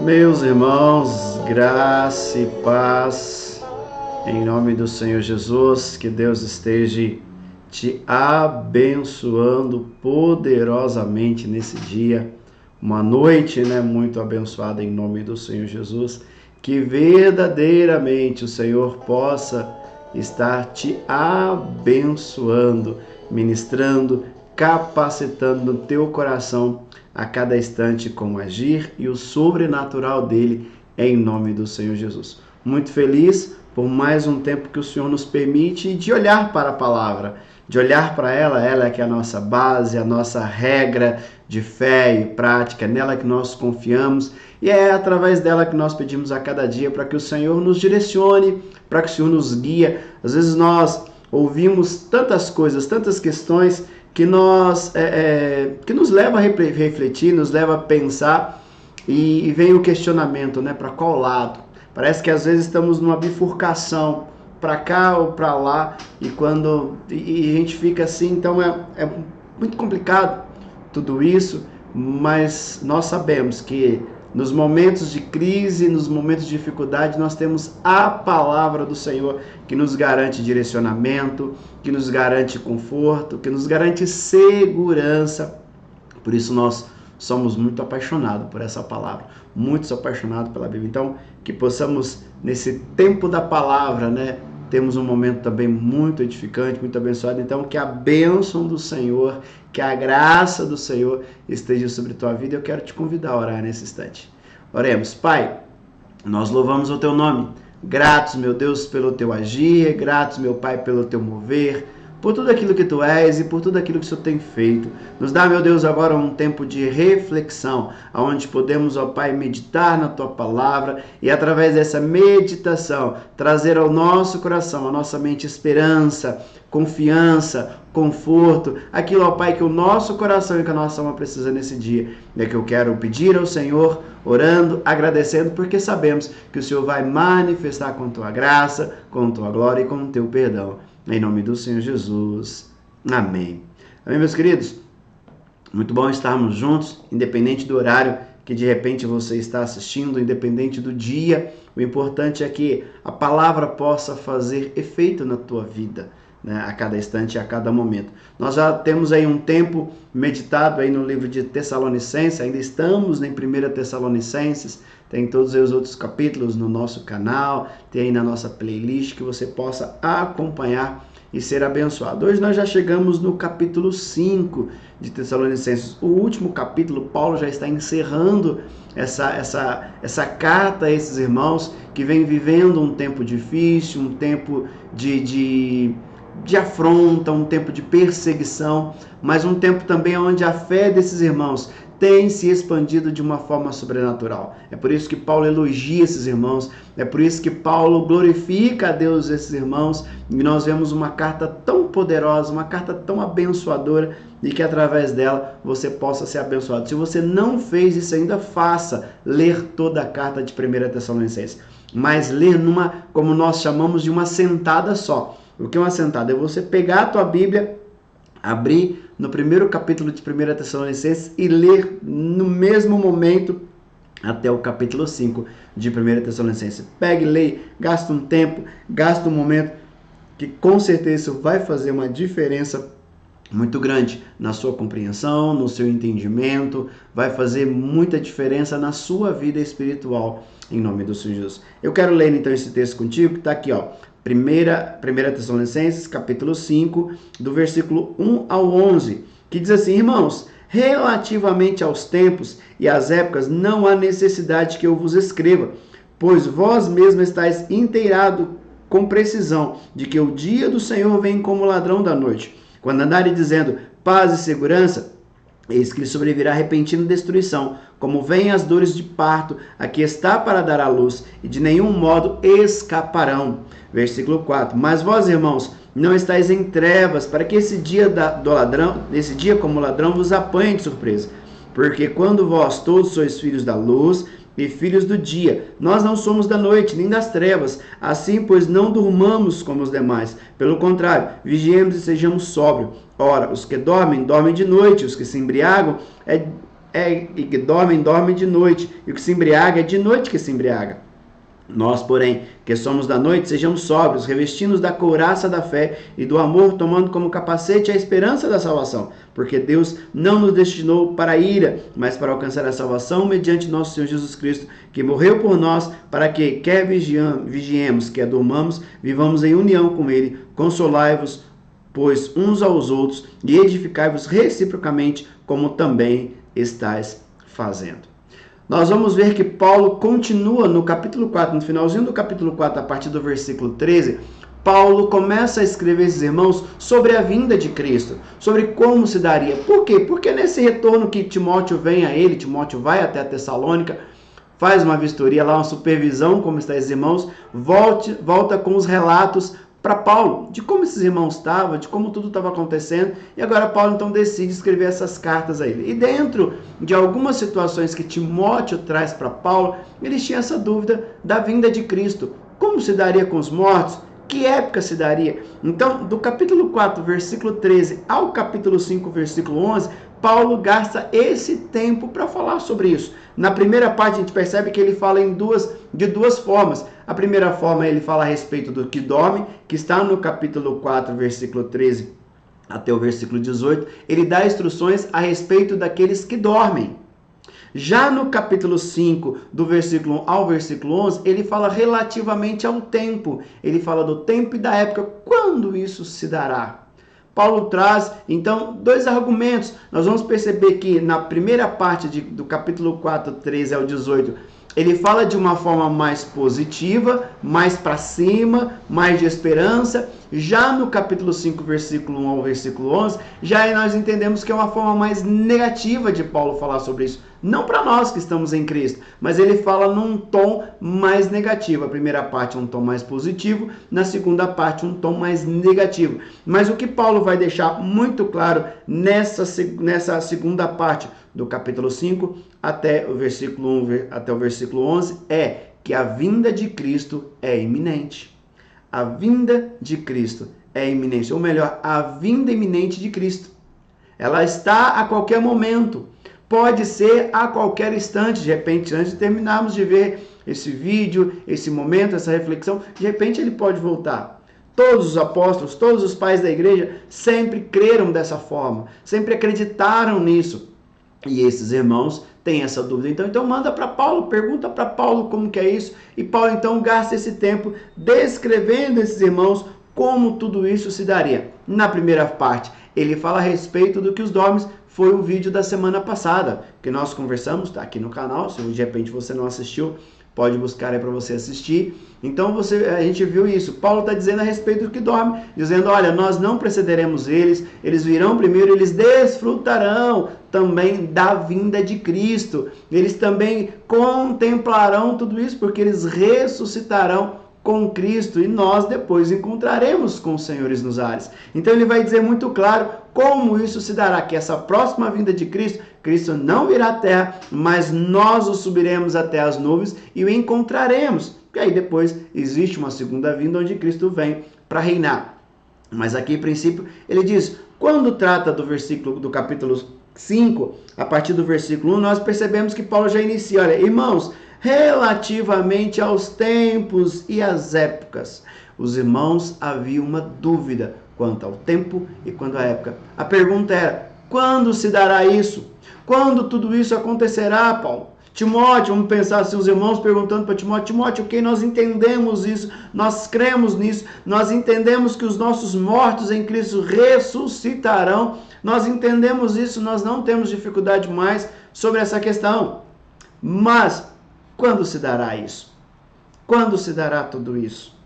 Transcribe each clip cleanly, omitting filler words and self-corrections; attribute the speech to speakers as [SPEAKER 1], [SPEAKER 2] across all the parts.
[SPEAKER 1] Meus irmãos, graça e paz, em nome do Senhor Jesus, que Deus esteja te abençoando poderosamente nesse dia, uma noite, muito abençoada em nome do Senhor Jesus, que verdadeiramente o Senhor possa estar te abençoando, ministrando, capacitando no teu coração a cada instante com o agir e o sobrenatural dele, em nome do Senhor Jesus. Muito feliz por mais um tempo que o Senhor nos permite de olhar para a palavra, de olhar para ela é que é a nossa base, a nossa regra de fé e prática, é nela que nós confiamos e é através dela que nós pedimos a cada dia para que o Senhor nos direcione, para que o Senhor nos guie. Às vezes nós ouvimos tantas coisas, tantas questões que nos leva a refletir, nos leva a pensar e vem o questionamento, para qual lado? Parece que às vezes estamos numa bifurcação, para cá ou para lá, e a gente fica assim, então é muito complicado tudo isso, mas nós sabemos que nos momentos de crise, nos momentos de dificuldade, nós temos a palavra do Senhor que nos garante direcionamento, que nos garante conforto, que nos garante segurança. Por isso nós somos muito apaixonados por essa palavra, muito apaixonados pela Bíblia. Então, que possamos, nesse tempo da palavra, temos um momento também muito edificante, muito abençoado. Então, que a bênção do Senhor, que a graça do Senhor esteja sobre a tua vida. Eu quero te convidar a orar nesse instante. Oremos. Pai, nós louvamos o teu nome. Gratos, meu Deus, pelo teu agir. Gratos, meu Pai, pelo teu mover. Por tudo aquilo que tu és e por tudo aquilo que o Senhor tem feito. Nos dá, meu Deus, agora um tempo de reflexão, onde podemos, ó Pai, meditar na tua palavra e através dessa meditação trazer ao nosso coração, à nossa mente, esperança, confiança, conforto, aquilo, ó Pai, que o nosso coração e que a nossa alma precisa nesse dia. É que eu quero pedir ao Senhor, orando, agradecendo, porque sabemos que o Senhor vai manifestar com tua graça, com tua glória e com o teu perdão. Em nome do Senhor Jesus. Amém. Amém, meus queridos? Muito bom estarmos juntos, independente do horário que de repente você está assistindo, independente do dia. O importante é que a palavra possa fazer efeito na tua vida, a cada instante e a cada momento. Nós já temos aí um tempo meditado aí no livro de Tessalonicenses, ainda estamos em 1 Tessalonicenses, tem todos os outros capítulos no nosso canal, tem aí na nossa playlist que você possa acompanhar e ser abençoado. Hoje nós já chegamos no capítulo 5 de Tessalonicenses, o último capítulo. Paulo já está encerrando essa carta a esses irmãos que vêm vivendo um tempo difícil, um tempo de afronta, um tempo de perseguição, mas um tempo também onde a fé desses irmãos tem se expandido de uma forma sobrenatural. É por isso que Paulo elogia esses irmãos, é por isso que Paulo glorifica a Deus esses irmãos, e nós vemos uma carta tão poderosa, uma carta tão abençoadora, e que através dela você possa ser abençoado. Se você não fez isso ainda, faça, ler toda a carta de 1 Tessalonicenses, mas ler como nós chamamos, de uma sentada só. O que é uma sentada? É você pegar a tua Bíblia, abrir no primeiro capítulo de 1 Tessalonicenses e ler no mesmo momento até o capítulo 5 de 1 Tessalonicenses. Pegue, leia, gasta um tempo, gasta um momento, que com certeza isso vai fazer uma diferença muito grande na sua compreensão, no seu entendimento, vai fazer muita diferença na sua vida espiritual, em nome do Senhor Jesus. Eu quero ler então esse texto contigo, que está aqui, 1 Tessalonicenses, capítulo 5, do versículo 1 ao 11, que diz assim: irmãos, relativamente aos tempos e às épocas, não há necessidade que eu vos escreva, pois vós mesmos estáis inteirados com precisão de que o dia do Senhor vem como ladrão da noite. Quando andarem dizendo paz e segurança, eis que lhe sobrevirá repentina destruição, como vêm as dores de parto, a que está para dar à luz, e de nenhum modo escaparão. Versículo 4. Mas vós, irmãos, não estáis em trevas, para que esse dia como ladrão vos apanhe de surpresa. Porque quando vós todos sois filhos da luz e filhos do dia, nós não somos da noite, nem das trevas. Assim, pois, não durmamos como os demais. Pelo contrário, vigiemos e sejamos sóbrios. Ora, os que dormem, dormem de noite. Os que se embriagam, e que dormem, dormem de noite, e o que se embriaga é de noite que se embriaga. Nós, porém, que somos da noite, sejamos sóbrios, revestindo-nos da couraça da fé e do amor, tomando como capacete a esperança da salvação. Porque Deus não nos destinou para a ira, mas para alcançar a salvação mediante nosso Senhor Jesus Cristo, que morreu por nós, para que, quer vigiemos, quer dormamos, vivamos em união com Ele. Consolai-vos, pois, uns aos outros, e edificai-vos reciprocamente, como também estáis fazendo. Nós vamos ver que Paulo continua no capítulo 4, no finalzinho do capítulo 4, a partir do versículo 13, Paulo começa a escrever esses irmãos sobre a vinda de Cristo, sobre como se daria. Por quê? Porque nesse retorno que Timóteo vem a ele, Timóteo vai até a Tessalônica, faz uma vistoria lá, uma supervisão, como está esses irmãos, volta com os relatos para Paulo, de como esses irmãos estavam, de como tudo estava acontecendo, e agora Paulo então decide escrever essas cartas a ele. E dentro de algumas situações que Timóteo traz para Paulo, eles tinham essa dúvida da vinda de Cristo. Como se daria com os mortos? Que época se daria? Então, do capítulo 4, versículo 13, ao capítulo 5, versículo 11, Paulo gasta esse tempo para falar sobre isso. Na primeira parte, a gente percebe que ele fala de duas formas. A primeira forma, ele fala a respeito do que dorme, que está no capítulo 4, versículo 13 até o versículo 18. Ele dá instruções a respeito daqueles que dormem. Já no capítulo 5, do versículo 1 ao versículo 11, ele fala relativamente ao tempo. Ele fala do tempo e da época, quando isso se dará. Paulo traz, então, dois argumentos. Nós vamos perceber que na primeira parte do capítulo 4, 13 ao 18, ele fala de uma forma mais positiva, mais para cima, mais de esperança. Já no capítulo 5, versículo 1 ao versículo 11, já nós entendemos que é uma forma mais negativa de Paulo falar sobre isso. Não para nós que estamos em Cristo, mas ele fala num tom mais negativo. A primeira parte um tom mais positivo, na segunda parte um tom mais negativo. Mas o que Paulo vai deixar muito claro nessa segunda parte do capítulo 5 até o versículo 1 até o versículo 11 é que a vinda de Cristo é iminente. A vinda de Cristo é iminente, ou melhor, a vinda iminente de Cristo. Ela está a qualquer momento. Pode ser a qualquer instante, de repente, antes de terminarmos de ver esse vídeo, esse momento, essa reflexão, de repente ele pode voltar. Todos os apóstolos, todos os pais da igreja sempre creram dessa forma, sempre acreditaram nisso. E esses irmãos têm essa dúvida. Então manda para Paulo, pergunta para Paulo como que é isso. E Paulo então gasta esse tempo descrevendo esses irmãos como tudo isso se daria. Na primeira parte, ele fala a respeito do que os dormes. Foi o vídeo da semana passada que nós conversamos, está aqui no canal. Se de repente você não assistiu, pode buscar aí para você assistir. Então a gente viu isso. Paulo está dizendo a respeito do que dorme, dizendo, olha, nós não precederemos eles virão primeiro, eles desfrutarão também da vinda de Cristo. Eles também contemplarão tudo isso, porque eles ressuscitarão com Cristo e nós depois encontraremos com os senhores nos ares. Então ele vai dizer muito claro como isso se dará, que essa próxima vinda de Cristo, Cristo não virá à terra, mas nós o subiremos até as nuvens e o encontraremos. E aí depois existe uma segunda vinda onde Cristo vem para reinar. Mas aqui, em princípio, ele diz, quando trata do capítulo 5, a partir do versículo 1, nós percebemos que Paulo já inicia, olha, irmãos, relativamente aos tempos e às épocas. Os irmãos haviam uma dúvida quanto ao tempo e quanto à época. A pergunta era, quando se dará isso? Quando tudo isso acontecerá, Paulo? Timóteo, vamos pensar assim, os irmãos perguntando para Timóteo, ok, nós entendemos isso, nós cremos nisso, nós entendemos que os nossos mortos em Cristo ressuscitarão, nós entendemos isso, nós não temos dificuldade mais sobre essa questão. Mas, quando se dará isso? Quando se dará tudo isso?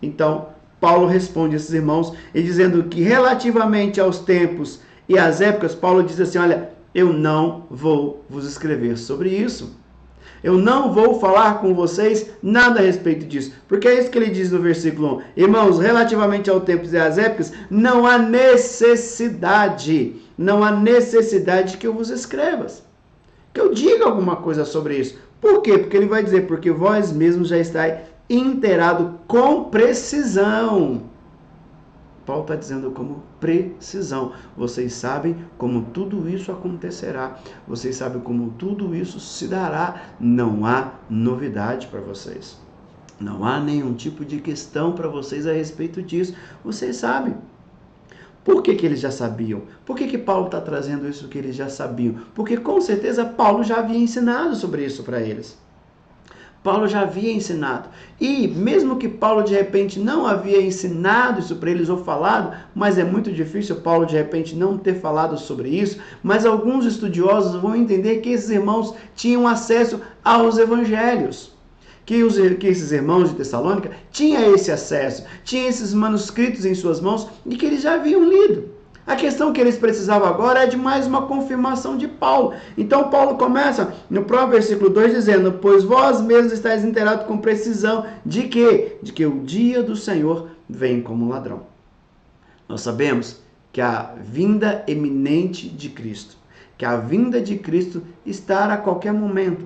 [SPEAKER 1] Então, Paulo responde a esses irmãos, e dizendo que relativamente aos tempos e às épocas, Paulo diz assim, olha, eu não vou vos escrever sobre isso. Eu não vou falar com vocês nada a respeito disso. Porque é isso que ele diz no versículo 1. Irmãos, relativamente aos tempos e às épocas, não há necessidade que eu vos escrevas. Que eu diga alguma coisa sobre isso. Por quê? Porque ele vai dizer, porque vós mesmos já estáis inteirados com precisão. Paulo está dizendo como precisão. Vocês sabem como tudo isso acontecerá. Vocês sabem como tudo isso se dará. Não há novidade para vocês. Não há nenhum tipo de questão para vocês a respeito disso. Vocês sabem. Por que eles já sabiam? Por que Paulo está trazendo isso que eles já sabiam? Porque com certeza Paulo já havia ensinado sobre isso para eles. Paulo já havia ensinado. E mesmo que Paulo de repente não havia ensinado isso para eles ou falado, mas é muito difícil Paulo de repente não ter falado sobre isso, mas alguns estudiosos vão entender que esses irmãos tinham acesso aos evangelhos. Que esses irmãos de Tessalônica tinham esse acesso, tinham esses manuscritos em suas mãos e que eles já haviam lido. A questão que eles precisavam agora é de mais uma confirmação de Paulo. Então Paulo começa no próprio versículo 2 dizendo: pois vós mesmos estáis inteirados com precisão de quê? De que o dia do Senhor vem como ladrão. Nós sabemos que a vinda eminente de Cristo, que a vinda de Cristo está a qualquer momento.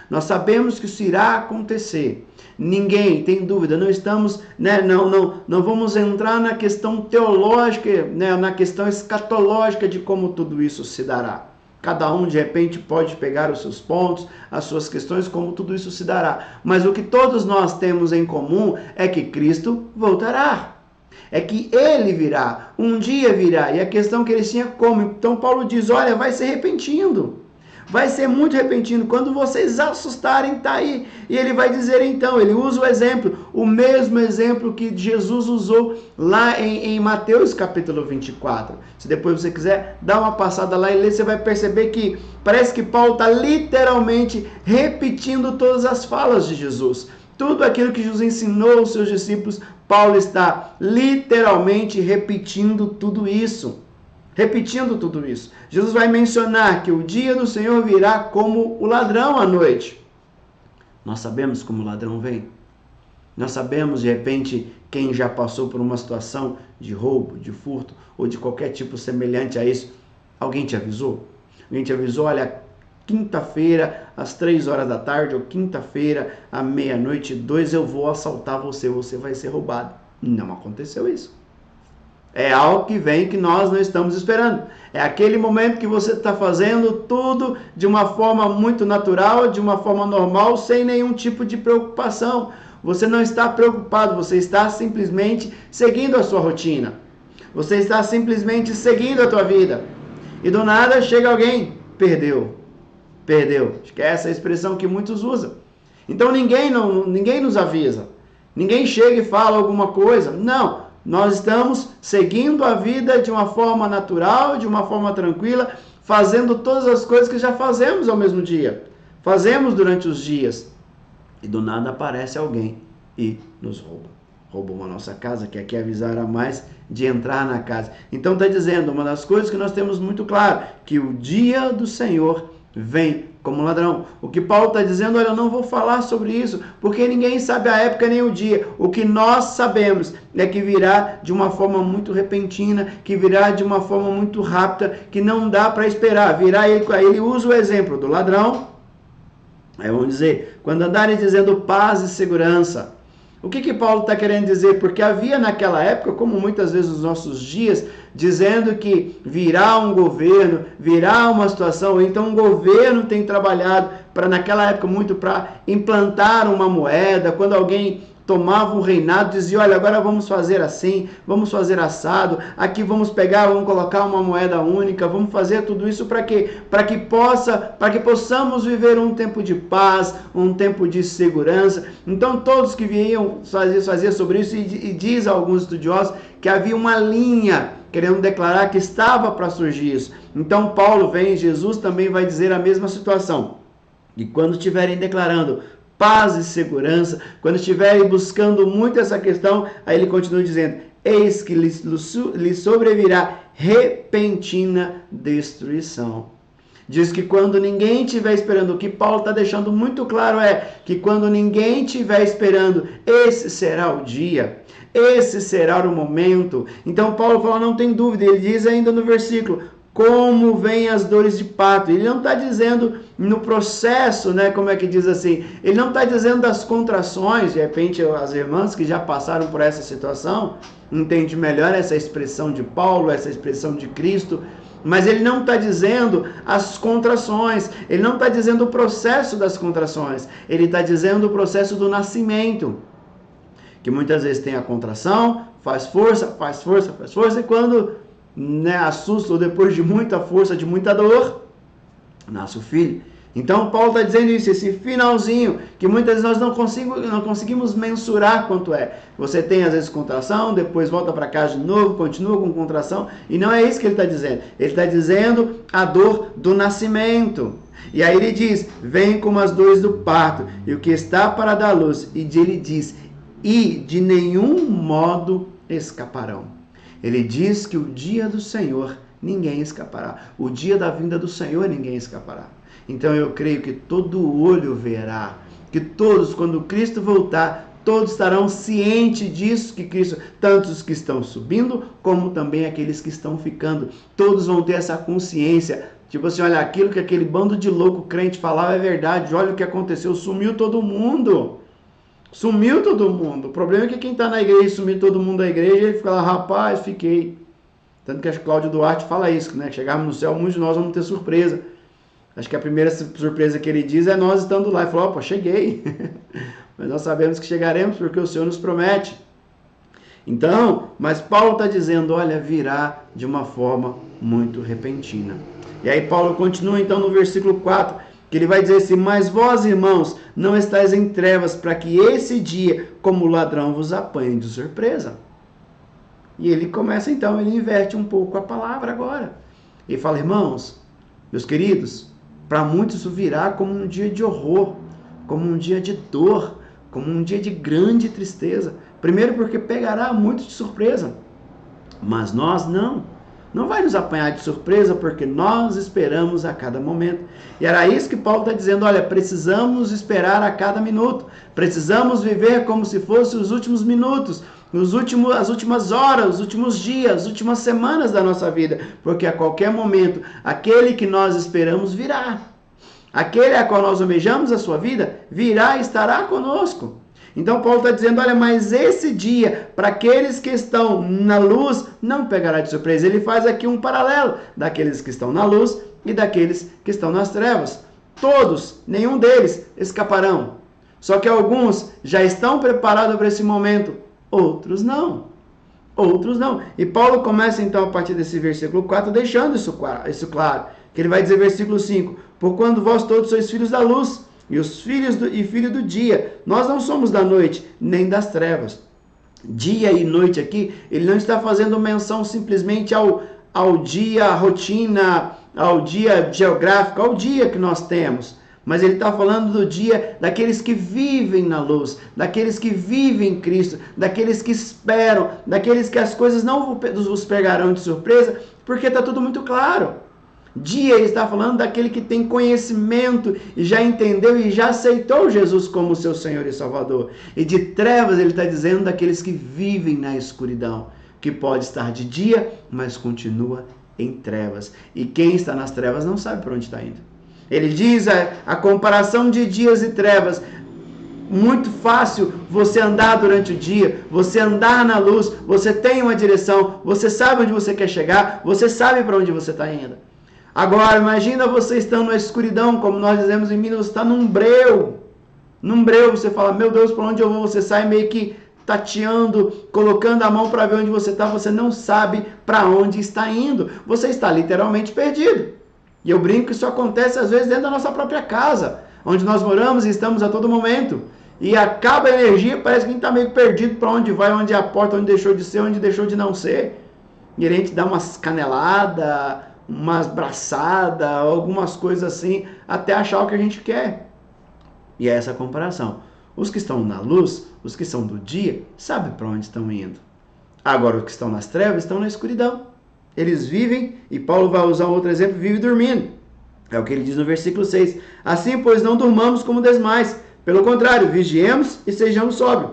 [SPEAKER 1] Nós sabemos que isso irá acontecer. Ninguém tem dúvida. Não estamos, não vamos entrar na questão teológica, na questão escatológica de como tudo isso se dará. Cada um de repente pode pegar os seus pontos, as suas questões, como tudo isso se dará. Mas o que todos nós temos em comum é que Cristo voltará. É que ele virá, um dia virá. E a questão que eles tinham como? Então Paulo diz: olha, vai ser repentino. Vai ser muito repentino. Quando vocês assustarem, está aí. E ele vai dizer então, ele usa o exemplo, o mesmo exemplo que Jesus usou lá em Mateus capítulo 24. Se depois você quiser dar uma passada lá e ler, você vai perceber que parece que Paulo está literalmente repetindo todas as falas de Jesus. Tudo aquilo que Jesus ensinou aos seus discípulos, Paulo está literalmente repetindo tudo isso. Repetindo tudo isso. Jesus vai mencionar que o dia do Senhor virá como o ladrão à noite. Nós sabemos como o ladrão vem. Nós sabemos, de repente, quem já passou por uma situação de roubo, de furto ou de qualquer tipo semelhante a isso. Alguém te avisou? Alguém te avisou, olha, quinta-feira às 3 horas da tarde ou quinta-feira à meia-noite 2 eu vou assaltar você vai ser roubado. Não aconteceu isso. É algo que vem que nós não estamos esperando. É aquele momento que você está fazendo tudo de uma forma muito natural, de uma forma normal, sem nenhum tipo de preocupação. Você não está preocupado, você está simplesmente seguindo a sua rotina. Você está simplesmente seguindo a tua vida. E do nada chega alguém, perdeu. Acho que é essa a expressão que muitos usam. Então ninguém nos avisa. Ninguém chega e fala alguma coisa. Não. Nós estamos seguindo a vida de uma forma natural, de uma forma tranquila, fazendo todas as coisas que já fazemos ao mesmo dia. Fazemos durante os dias. E do nada aparece alguém e nos rouba. Roubou a nossa casa, que aqui avisará mais de entrar na casa. Então está dizendo, uma das coisas que nós temos muito claro, que o dia do Senhor vem como ladrão. O que Paulo está dizendo, olha, eu não vou falar sobre isso, porque ninguém sabe a época nem o dia. O que nós sabemos é que virá de uma forma muito repentina, que virá de uma forma muito rápida, que não dá para esperar. Virá, ele usa o exemplo do ladrão. Aí vamos dizer, quando andarem dizendo paz e segurança. O que Paulo está querendo dizer? Porque havia naquela época, como muitas vezes nos nossos dias, dizendo que virá um governo, virá uma situação, ou então um governo tem trabalhado naquela época muito para implantar uma moeda. Quando alguém tomava um reinado, dizia, olha, agora vamos fazer assim, vamos fazer assado, aqui vamos colocar uma moeda única, vamos fazer tudo isso para quê? Para que possamos viver um tempo de paz, um tempo de segurança. Então todos que vinham fazer sobre isso, e diz a alguns estudiosos que havia uma linha querendo declarar que estava para surgir isso. Então Paulo vem, Jesus também vai dizer a mesma situação. E quando estiverem declarando paz e segurança, quando estiverem buscando muito essa questão, aí ele continua dizendo, eis que lhe sobrevirá repentina destruição. Diz que quando ninguém estiver esperando, o que Paulo está deixando muito claro é que quando ninguém estiver esperando, esse será o dia, esse será o momento. Então Paulo fala, não tem dúvida, ele diz ainda no versículo, como vêm as dores de parto. Ele não está dizendo no processo, né, como é que diz assim, ele não está dizendo das contrações. De repente as irmãs que já passaram por essa situação entendem melhor essa expressão de Paulo, essa expressão de Cristo, mas ele não está dizendo as contrações, ele não está dizendo o processo das contrações, ele está dizendo o processo do nascimento, que muitas vezes tem a contração, faz força, e quando, né, assusta, ou depois de muita força, de muita dor, nasce o filho. Então Paulo está dizendo isso, esse finalzinho, que muitas vezes nós não conseguimos mensurar quanto é. Você tem às vezes contração, depois volta para casa de novo, continua com contração, e não é isso que ele está dizendo. Ele está dizendo a dor do nascimento. E aí ele diz, vem como as dores do parto, e o que está para dar luz, e ele diz, e de nenhum modo escaparão. Ele diz que o dia do Senhor ninguém escapará. O dia da vinda do Senhor ninguém escapará. Então eu creio que todo olho verá, que todos, quando Cristo voltar, todos estarão cientes disso, que Cristo, tanto os que estão subindo, como também aqueles que estão ficando, todos vão ter essa consciência, tipo assim, olha, aquilo que aquele bando de louco crente falava é verdade, olha o que aconteceu, sumiu todo mundo. Sumiu todo mundo. O problema é que quem está na igreja e sumiu todo mundo da igreja, ele fica lá, rapaz, fiquei. Tanto que a Cláudio Duarte fala isso, né? Chegarmos no céu, muitos de nós vamos ter surpresa. Acho que a primeira surpresa que ele diz é nós estando lá. Ele falou, opa, cheguei. Mas nós sabemos que chegaremos porque o Senhor nos promete. Então, mas Paulo está dizendo, olha, virá de uma forma muito repentina. E aí Paulo continua então no versículo 4, que ele vai dizer assim, mas vós, irmãos, não estáis em trevas, para que esse dia, como ladrão, vos apanhe de surpresa. E ele começa então, ele inverte um pouco a palavra agora. Ele fala, irmãos, meus queridos, para muitos isso virá como um dia de horror, como um dia de dor, como um dia de grande tristeza. Primeiro porque pegará muito de surpresa, mas nós não. Não vai nos apanhar de surpresa porque nós esperamos a cada momento. E era isso que Paulo está dizendo, olha, precisamos esperar a cada minuto. Precisamos viver como se fossem os últimos minutos, as últimas horas, os últimos dias, as últimas semanas da nossa vida. Porque a qualquer momento, aquele que nós esperamos virá. Aquele a qual nós almejamos a sua vida, virá e estará conosco. Então Paulo está dizendo, olha, mas esse dia, para aqueles que estão na luz, não pegará de surpresa. Ele faz aqui um paralelo daqueles que estão na luz e daqueles que estão nas trevas. Todos, nenhum deles escaparão. Só que alguns já estão preparados para esse momento, outros não. Outros não. E Paulo começa então a partir desse versículo 4, deixando isso claro. Que ele vai dizer versículo 5, porquanto vós todos sois filhos da luz, e os filhos filho do dia. Nós não somos da noite, nem das trevas. Dia e noite aqui, ele não está fazendo menção simplesmente ao dia, à rotina, ao dia geográfico, ao dia que nós temos. Mas ele está falando do dia daqueles que vivem na luz, daqueles que vivem em Cristo, daqueles que esperam, daqueles que as coisas não os pegarão de surpresa, porque está tudo muito claro. Dia, ele está falando daquele que tem conhecimento e já entendeu e já aceitou Jesus como seu Senhor e Salvador. E de trevas ele está dizendo daqueles que vivem na escuridão, que pode estar de dia, mas continua em trevas. E quem está nas trevas não sabe para onde está indo. Ele diz a comparação de dias e trevas. Muito fácil você andar durante o dia, você andar na luz, você tem uma direção, você sabe onde você quer chegar, você sabe para onde você está indo. Agora, imagina você estando na escuridão, como nós dizemos em Minas, você está num breu. Num breu, você fala, meu Deus, para onde eu vou? Você sai meio que tateando, colocando a mão para ver onde você está, você não sabe para onde está indo. Você está literalmente perdido. E eu brinco que isso acontece às vezes dentro da nossa própria casa, onde nós moramos e estamos a todo momento. E acaba a energia, parece que a gente está meio perdido para onde vai, onde é a porta, onde deixou de ser, onde deixou de não ser. E a gente dá umas caneladas, umas braçadas, algumas coisas assim, até achar o que a gente quer. E é essa comparação. Os que estão na luz, os que são do dia, sabem para onde estão indo. Agora, os que estão nas trevas estão na escuridão. Eles vivem, e Paulo vai usar um outro exemplo, vive dormindo. É o que ele diz no versículo 6. Assim, pois, não durmamos como demais. Pelo contrário, vigiemos e sejamos sóbrios.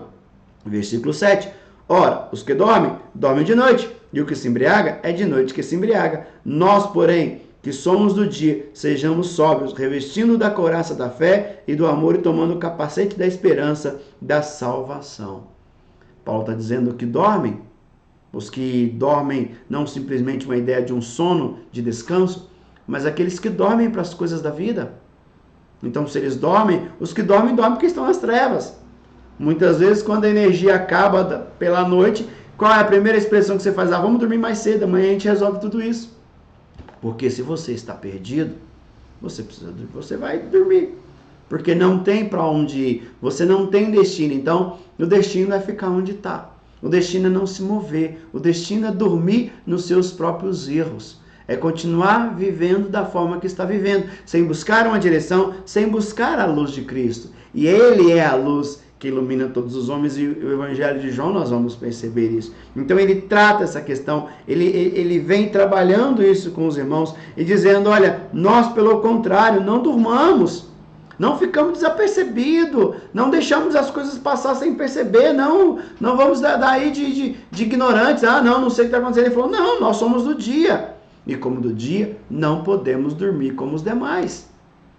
[SPEAKER 1] Versículo 7. Ora, os que dormem, dormem de noite, e o que se embriaga é de noite que se embriaga. Nós, porém, que somos do dia, sejamos sóbrios, revestindo da couraça da fé e do amor e tomando o capacete da esperança da salvação. Paulo está dizendo que dormem, os que dormem não simplesmente uma ideia de um sono, de descanso, mas aqueles que dormem para as coisas da vida. Então, se eles dormem, os que dormem porque estão nas trevas. Muitas vezes, quando a energia acaba pela noite, qual é a primeira expressão que você faz? Vamos dormir mais cedo, amanhã a gente resolve tudo isso. Porque se você está perdido, você vai dormir. Porque não tem para onde ir, você não tem destino. Então, o destino é ficar onde está. O destino é não se mover. O destino é dormir nos seus próprios erros. É continuar vivendo da forma que está vivendo, sem buscar uma direção, sem buscar a luz de Cristo. E Ele é a luz que ilumina todos os homens, e o Evangelho de João nós vamos perceber isso. Então ele trata essa questão, ele vem trabalhando isso com os irmãos e dizendo, olha, nós pelo contrário, não durmamos, não ficamos desapercebidos, não deixamos as coisas passar sem perceber, não vamos daí de ignorantes, não sei o que está acontecendo. Ele falou, não, nós somos do dia, e como do dia, não podemos dormir como os demais.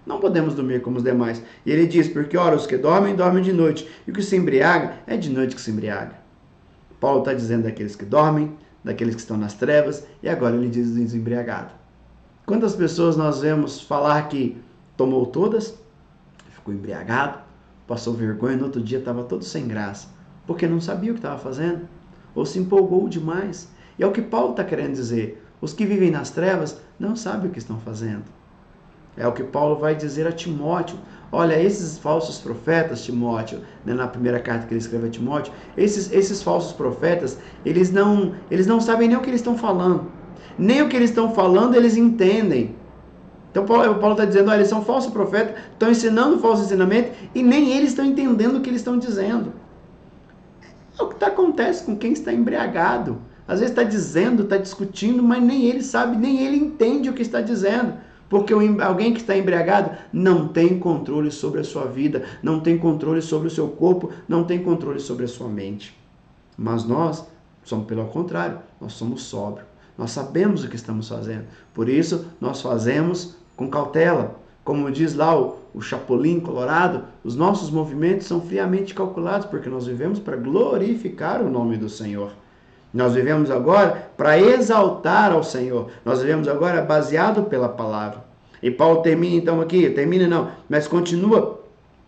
[SPEAKER 1] Não podemos dormir como os demais. E ele diz, porque ora, os que dormem, dormem de noite, e o que se embriaga, é de noite que se embriaga. Paulo está dizendo daqueles que dormem, daqueles que estão nas trevas, e agora ele diz do desembriagado. Quantas pessoas nós vemos falar que tomou todas, ficou embriagado, passou vergonha, no outro dia estava todo sem graça, porque não sabia o que estava fazendo, ou se empolgou demais. E é o que Paulo está querendo dizer. Os que vivem nas trevas não sabem o que estão fazendo. É o que Paulo vai dizer a Timóteo. Olha, esses falsos profetas, Timóteo, na primeira carta que ele escreve a Timóteo, esses falsos profetas, eles não sabem nem o que eles estão falando. Nem o que eles estão falando eles entendem. Então Paulo está dizendo, olha, eles são falsos profetas, estão ensinando falso ensinamento e nem eles estão entendendo o que eles estão dizendo. É o que acontece com quem está embriagado. Às vezes está dizendo, está discutindo, mas nem ele sabe, nem ele entende o que está dizendo. Porque alguém que está embriagado não tem controle sobre a sua vida, não tem controle sobre o seu corpo, não tem controle sobre a sua mente. Mas nós somos pelo contrário, nós somos sóbrios, nós sabemos o que estamos fazendo. Por isso, nós fazemos com cautela. Como diz lá o Chapolin Colorado, os nossos movimentos são friamente calculados, porque nós vivemos para glorificar o nome do Senhor. Nós vivemos agora para exaltar ao Senhor. Nós vivemos agora baseado pela palavra. E Paulo mas continua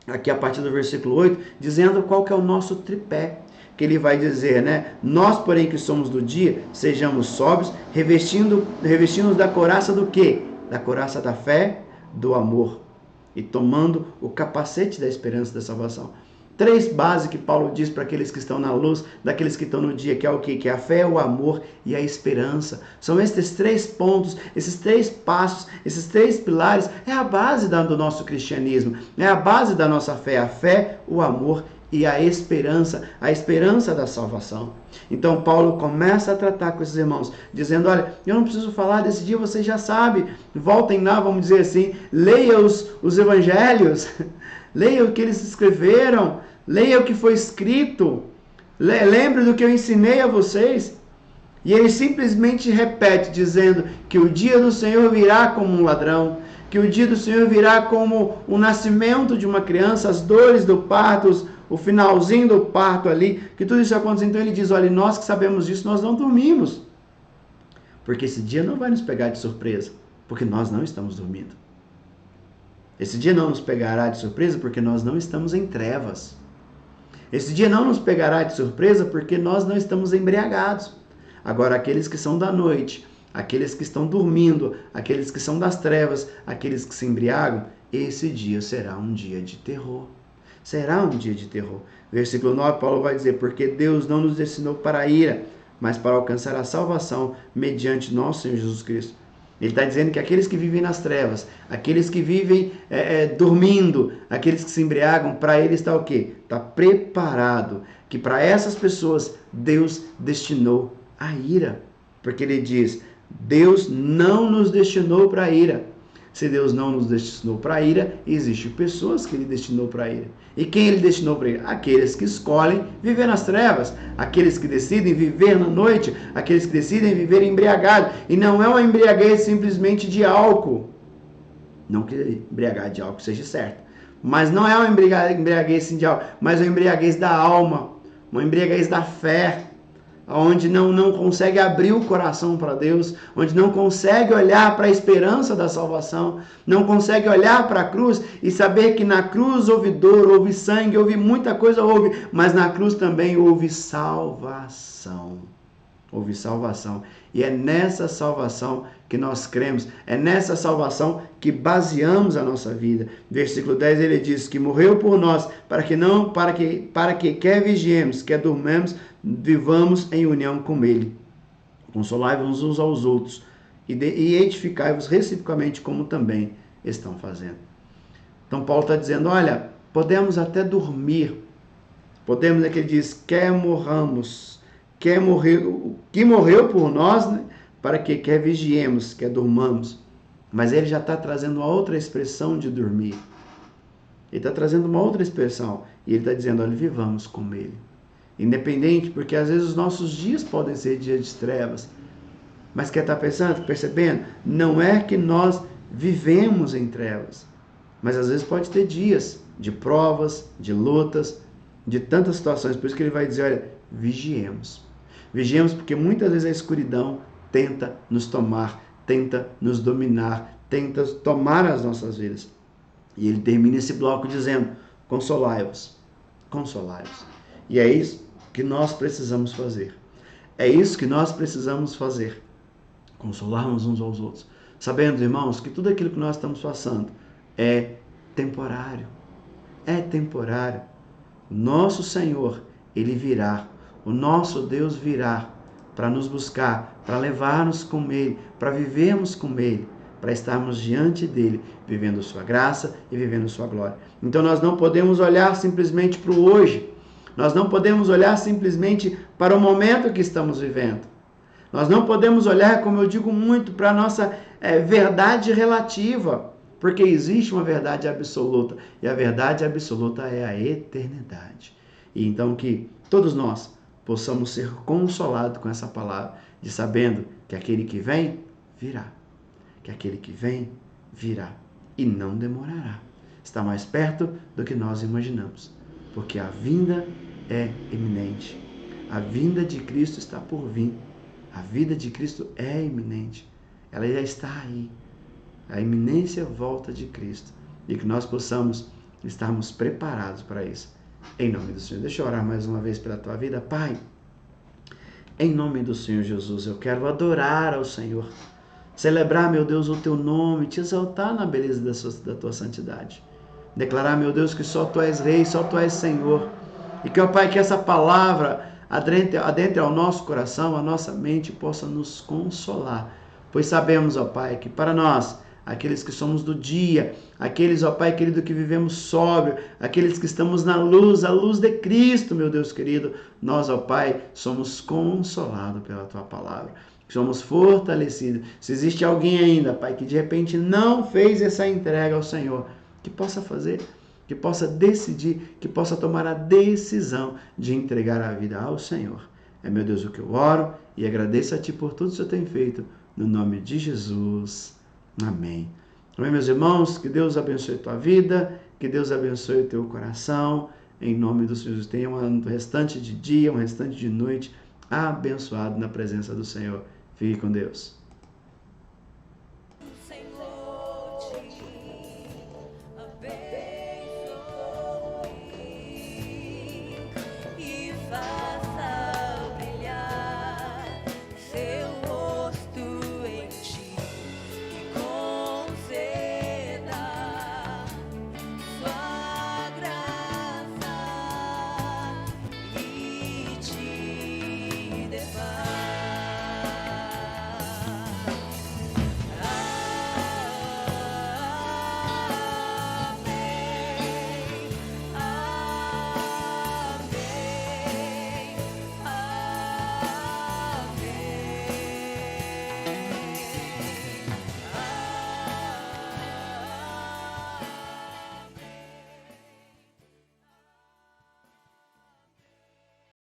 [SPEAKER 1] aqui a partir do versículo 8, dizendo qual que é o nosso tripé. Que ele vai dizer, né? Nós, porém, que somos do dia, sejamos sóbrios, revestindo-nos da couraça do quê? Da couraça da fé, do amor. E tomando o capacete da esperança da salvação. 3 bases que Paulo diz para aqueles que estão na luz, daqueles que estão no dia, que é o quê? Que é a fé, o amor e a esperança. São esses 3 pontos, esses 3 passos, esses 3 pilares, é a base do nosso cristianismo, é a base da nossa fé, a fé, o amor e a esperança da salvação. Então Paulo começa a tratar com esses irmãos, dizendo, olha, eu não preciso falar desse dia, vocês já sabem, voltem lá, vamos dizer assim, leia os evangelhos, leia o que eles escreveram, leia o que foi escrito, lembre do que eu ensinei a vocês. E ele simplesmente repete, dizendo que o dia do Senhor virá como um ladrão, que o dia do Senhor virá como o nascimento de uma criança, as dores do parto, o finalzinho do parto ali, que tudo isso acontece. Então ele diz, olha, nós que sabemos disso, nós não dormimos, porque esse dia não vai nos pegar de surpresa, porque nós não estamos dormindo. Esse dia não nos pegará de surpresa porque nós não estamos em trevas. Esse dia não nos pegará de surpresa porque nós não estamos embriagados. Agora, aqueles que são da noite, aqueles que estão dormindo, aqueles que são das trevas, aqueles que se embriagam, esse dia será um dia de terror. Será um dia de terror. Versículo 9, Paulo vai dizer, porque Deus não nos destinou para a ira, mas para alcançar a salvação mediante nosso Senhor Jesus Cristo. Ele está dizendo que aqueles que vivem nas trevas, aqueles que vivem dormindo, aqueles que se embriagam, para ele está o quê? Está preparado. Que para essas pessoas Deus destinou a ira. Porque ele diz, Deus não nos destinou para a ira. Se Deus não nos destinou para a ira, existem pessoas que Ele destinou para a ira. E quem Ele destinou para a ira? Aqueles que escolhem viver nas trevas, aqueles que decidem viver na noite, aqueles que decidem viver embriagados. E não é uma embriaguez simplesmente de álcool. Não que embriagar de álcool seja certo. Mas não é uma embriaguez de álcool, mas uma embriaguez da alma, uma embriaguez da fé, onde não consegue abrir o coração para Deus, onde não consegue olhar para a esperança da salvação, não consegue olhar para a cruz e saber que na cruz houve dor, houve sangue, houve muita coisa, mas na cruz também houve salvação. Houve salvação. E é nessa salvação que nós cremos, é nessa salvação que baseamos a nossa vida. Versículo 10 ele diz que morreu por nós, para que quer vigiemos, quer dormamos, vivamos em união com Ele. Consolai-vos uns aos outros e edificai-vos reciprocamente como também estão fazendo. Então Paulo está dizendo, olha, podemos até dormir, podemos, que ele diz, quer morramos, que morreu por nós, né? Para que quer vigiemos, quer durmamos. Mas ele já está trazendo uma outra expressão de dormir. Ele está trazendo uma outra expressão. E ele está dizendo, olha, vivamos com Ele. Independente, porque às vezes os nossos dias podem ser dias de trevas. Mas quer estar percebendo? Não é que nós vivemos em trevas. Mas às vezes pode ter dias de provas, de lutas, de tantas situações. Por isso que ele vai dizer, olha, vigiemos. Vigiemos porque muitas vezes a escuridão tenta nos tomar, tenta nos dominar, tenta tomar as nossas vidas. E ele termina esse bloco dizendo, consolai-vos, consolai-vos. E é isso que nós precisamos fazer. É isso que nós precisamos fazer. Consolarmos uns aos outros. Sabendo, irmãos, que tudo aquilo que nós estamos passando é temporário. É temporário. O nosso Senhor, Ele virá. O nosso Deus virá para nos buscar, para levar-nos com Ele, para vivermos com Ele, para estarmos diante dEle, vivendo Sua graça e vivendo Sua glória. Então nós não podemos olhar simplesmente para o hoje, nós não podemos olhar simplesmente para o momento que estamos vivendo. Nós não podemos olhar, como eu digo muito, para a nossa verdade relativa, porque existe uma verdade absoluta, e a verdade absoluta é a eternidade. E então que todos nós possamos ser consolados com essa palavra, de sabendo que aquele que vem, virá. Que aquele que vem, virá. E não demorará. Está mais perto do que nós imaginamos. Porque a vinda é iminente. A vinda de Cristo está por vir. A vinda de Cristo é iminente. Ela já está aí. A iminência volta de Cristo. E que nós possamos estarmos preparados para isso. Em nome do Senhor. Deixa eu orar mais uma vez pela tua vida. Pai, em nome do Senhor Jesus, eu quero adorar ao Senhor. Celebrar, meu Deus, o teu nome, te exaltar na beleza da tua santidade. Declarar, meu Deus, que só tu és Rei, só tu és Senhor. E que, ó Pai, que essa palavra adentre ao nosso coração, a nossa mente, possa nos consolar. Pois sabemos, ó Pai, que para nós, aqueles que somos do dia, aqueles, ó Pai querido, que vivemos sóbrio, aqueles que estamos na luz, a luz de Cristo, meu Deus querido, nós, ó Pai, somos consolados pela Tua palavra, somos fortalecidos. Se existe alguém ainda, Pai, que de repente não fez essa entrega ao Senhor, que possa fazer, que possa decidir, que possa tomar a decisão de entregar a vida ao Senhor. É, meu Deus, o que eu oro e agradeço a Ti por tudo que o Senhor tem feito, no nome de Jesus. Amém. Amém, meus irmãos, que Deus abençoe a tua vida, que Deus abençoe o teu coração, em nome do Senhor Jesus. Tenha um restante de dia, um restante de noite abençoado na presença do Senhor. Fique com Deus.